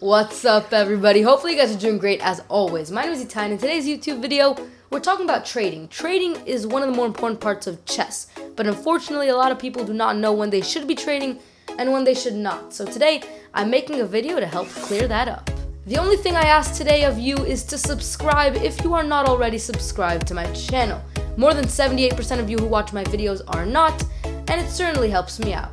What's up, everybody? Hopefully you guys are doing great as always. My name is Itai, and in today's YouTube video, we're talking about trading. Trading is one of the more important parts of chess, but unfortunately a lot of people do not know when they should be trading and when they should not. So today, I'm making a video to help clear that up. The only thing I ask today of you is to subscribe if you are not already subscribed to my channel. More than 78% of you who watch my videos are not, and it certainly helps me out.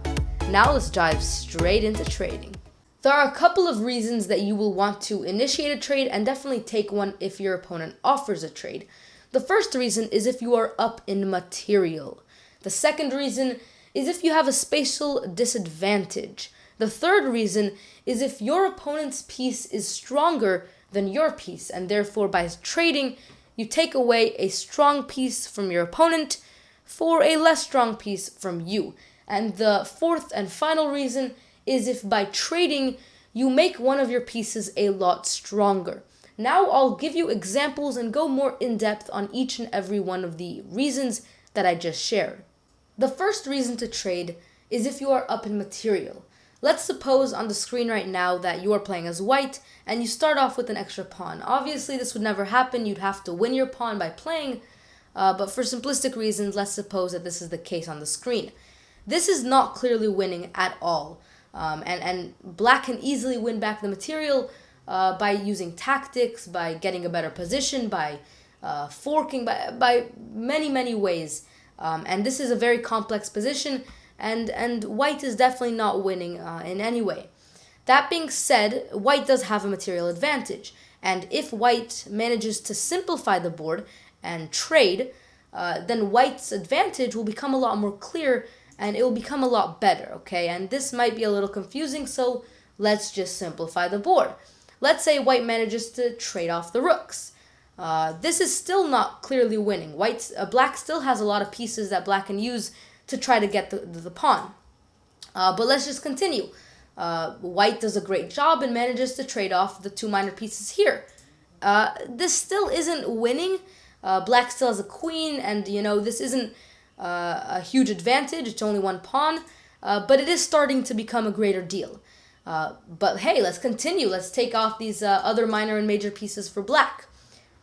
Now let's dive straight into trading. There are a couple of reasons that you will want to initiate a trade and definitely take one if your opponent offers a trade. The first reason is if you are up in material. The second reason is if you have a spatial disadvantage. The third reason is if your opponent's piece is stronger than your piece, and therefore by trading, you take away a strong piece from your opponent for a less strong piece from you. And the fourth and final reason is if by trading, you make one of your pieces a lot stronger. Now I'll give you examples and go more in depth on each and every one of the reasons that I just shared. The first reason to trade is if you are up in material. Let's suppose on the screen right now that you are playing as white and you start off with an extra pawn. Obviously this would never happen, you'd have to win your pawn by playing, but for simplistic reasons, let's suppose that this is the case on the screen. This is not clearly winning at all. And black can easily win back the material by using tactics, by getting a better position, by forking, by many ways. And this is a very complex position, and white is definitely not winning in any way. That being said, white does have a material advantage, and if white manages to simplify the board and trade, then white's advantage will become a lot more clear and it will become a lot better, okay? And this might be a little confusing, so let's just simplify the board. Let's say white manages to trade off the rooks. This is still not clearly winning. Black still has a lot of pieces that black can use to try to get the pawn. But let's just continue. White does a great job and manages to trade off the two minor pieces here. This still isn't winning. Black still has a queen, and this isn't a huge advantage. It's only one pawn, but it is starting to become a greater deal. But hey, let's continue. Let's take off these other minor and major pieces for black.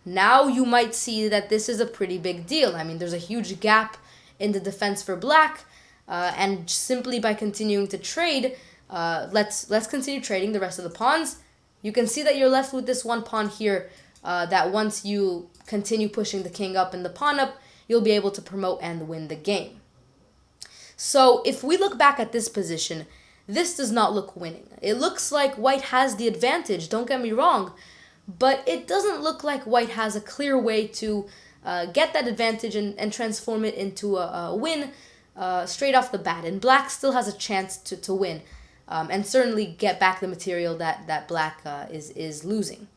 Now you might see that this is a pretty big deal. I mean, there's a huge gap in the defense for black, and simply by continuing to trade, let's continue trading the rest of the pawns. You can see that you're left with this one pawn here, that once you continue pushing the king up and the pawn up, you'll be able to promote and win the game. So if we look back at this position, this does not look winning. It looks like white has the advantage, don't get me wrong, but it doesn't look like white has a clear way to get that advantage and transform it into a win straight off the bat. And black still has a chance to win and certainly get back the material that black is losing.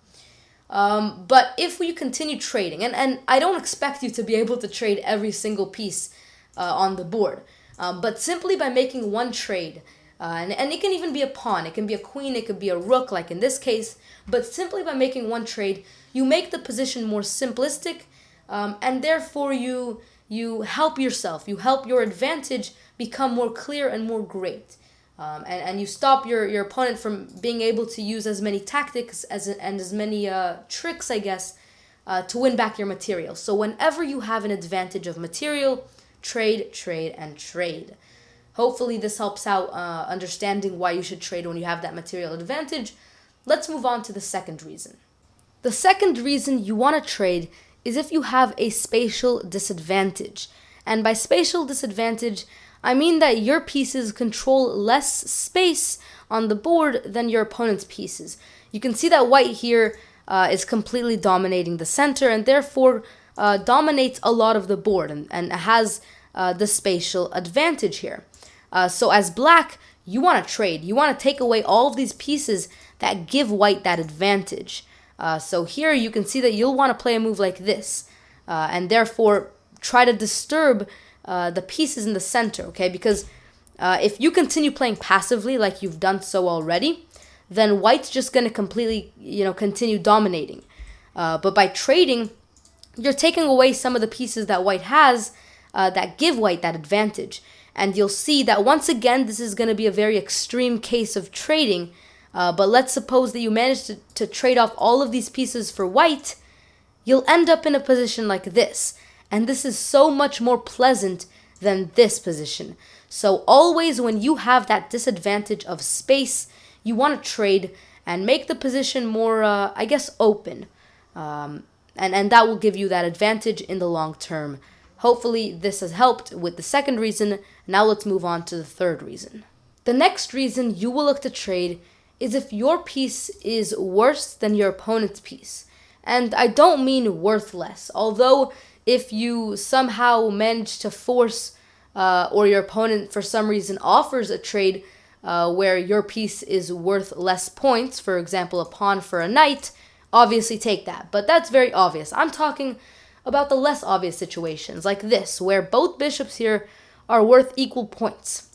But if we continue trading, and I don't expect you to be able to trade every single piece on the board, but simply by making one trade, and it can even be a pawn, it can be a queen, it could be a rook like in this case, but simply by making one trade, you make the position more simplistic, and therefore you help yourself, you help your advantage become more clear and more great. And you stop your opponent from being able to use as many tactics and as many tricks, I guess, to win back your material. So whenever you have an advantage of material, trade, and trade. Hopefully this helps out understanding why you should trade when you have that material advantage. Let's move on to the second reason. The second reason you want to trade is if you have a spatial disadvantage. And by spatial disadvantage, I mean that your pieces control less space on the board than your opponent's pieces. You can see that white here is completely dominating the center and therefore dominates a lot of the board and has the spatial advantage here. So as black, you want to trade. You want to take away all of these pieces that give white that advantage. So here you can see that you'll want to play a move like this and therefore try to disturb the pieces in the center, okay? Because if you continue playing passively like you've done so already, then white's just going to completely, continue dominating. But by trading, you're taking away some of the pieces that white has that give white that advantage. And you'll see that once again, this is going to be a very extreme case of trading But let's suppose that you manage to trade off all of these pieces for white. You'll end up in a position like this. And this is so much more pleasant than this position. So always when you have that disadvantage of space, you want to trade and make the position more, I guess, open. And that will give you that advantage in the long term. Hopefully this has helped with the second reason. Now let's move on to the third reason. The next reason you will look to trade is if your piece is worse than your opponent's piece. And I don't mean worthless, although if you somehow manage to force or your opponent for some reason offers a trade where your piece is worth less points, for example, a pawn for a knight, obviously take that. But that's very obvious. I'm talking about the less obvious situations, like this, where both bishops here are worth equal points.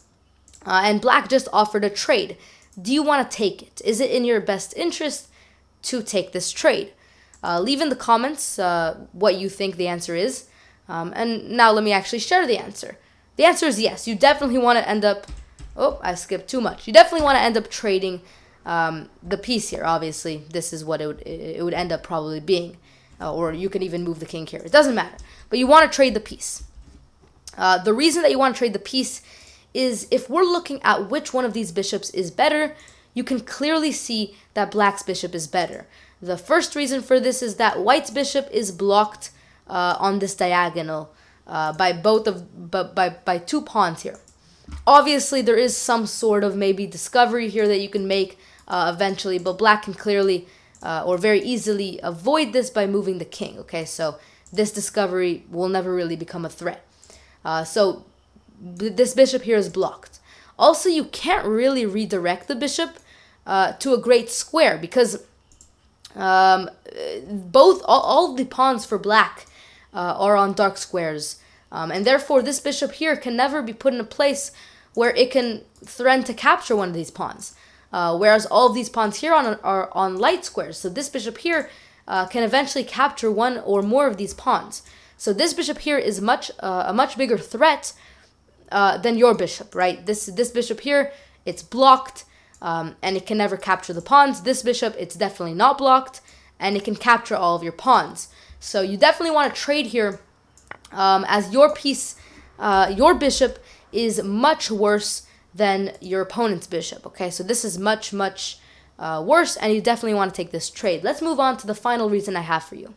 And black just offered a trade. Do you want to take it? Is it in your best interest to take this trade? Leave in the comments what you think the answer is. And now let me actually share the answer. The answer is yes. You definitely want to end up... Oh, I skipped too much. You definitely want to end up trading the piece here. Obviously, this is what it would end up probably being. Or you can even move the king here. It doesn't matter. But you want to trade the piece. The reason that you want to trade the piece is if we're looking at which one of these bishops is better, you can clearly see that black's bishop is better. The first reason for this is that white's bishop is blocked on this diagonal by by two pawns here. Obviously, there is some sort of maybe discovery here that you can make eventually, but black can clearly or very easily avoid this by moving the king. Okay, so this discovery will never really become a threat. So this bishop here is blocked. Also, you can't really redirect the bishop to a great square because all the pawns for black are on dark squares. And therefore, this bishop here can never be put in a place where it can threaten to capture one of these pawns. Whereas all of these pawns here are on light squares. So this bishop here can eventually capture one or more of these pawns. So this bishop here is a much bigger threat than your bishop, right? This bishop here, it's blocked, and it can never capture the pawns. This bishop, it's definitely not blocked, and it can capture all of your pawns. So you definitely want to trade here, as your piece, your bishop is much worse than your opponent's bishop. Okay, so this is much worse, and you definitely want to take this trade. Let's move on to the final reason I have for you.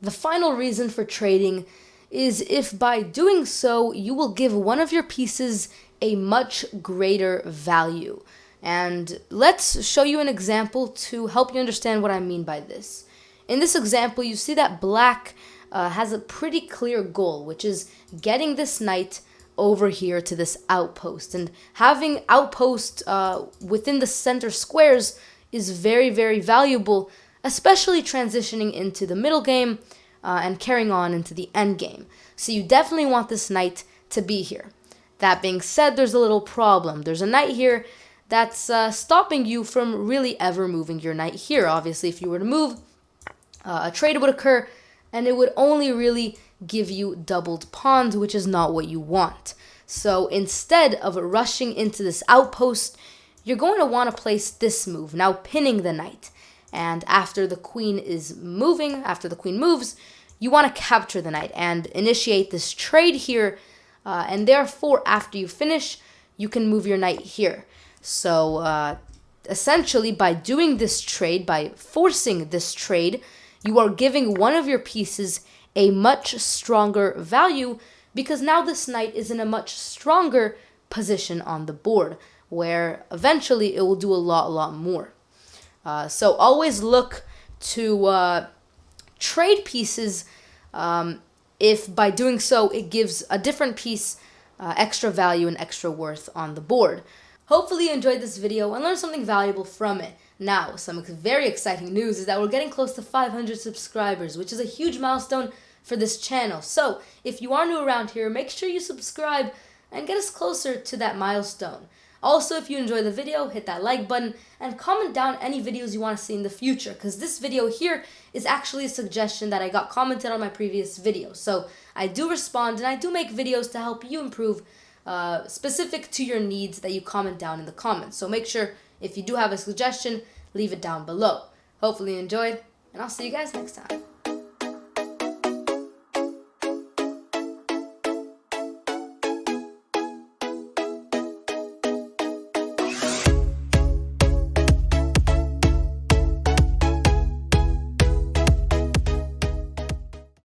The final reason for trading is if by doing so, you will give one of your pieces a much greater value. And let's show you an example to help you understand what I mean by this. In this example, you see that black has a pretty clear goal, which is getting this knight over here to this outpost. And having outpost within the center squares is very valuable, especially transitioning into the middle game and carrying on into the end game. So you definitely want this knight to be here. That being said, there's a little problem. There's a knight here that's stopping you from really ever moving your knight here. Obviously, if you were to move, a trade would occur, and it would only really give you doubled pawns, which is not what you want. So instead of rushing into this outpost, you're going to want to place this move, now pinning the knight. And after the queen moves, you want to capture the knight and initiate this trade here. And therefore, after you finish, you can move your knight here. So essentially, by doing this trade, by forcing this trade, you are giving one of your pieces a much stronger value because now this knight is in a much stronger position on the board where eventually it will do a lot more. So always look to trade pieces if by doing so it gives a different piece extra value and extra worth on the board. Hopefully you enjoyed this video and learned something valuable from it. Now, some very exciting news is that we're getting close to 500 subscribers, which is a huge milestone for this channel. So, if you are new around here, make sure you subscribe and get us closer to that milestone. Also, if you enjoyed the video, hit that like button and comment down any videos you want to see in the future, because this video here is actually a suggestion that I got commented on my previous video. So, I do respond and I do make videos to help you improve specific to your needs that you comment down in the comments. So make sure if you do have a suggestion, leave it down below. Hopefully you enjoyed, and I'll see you guys next time.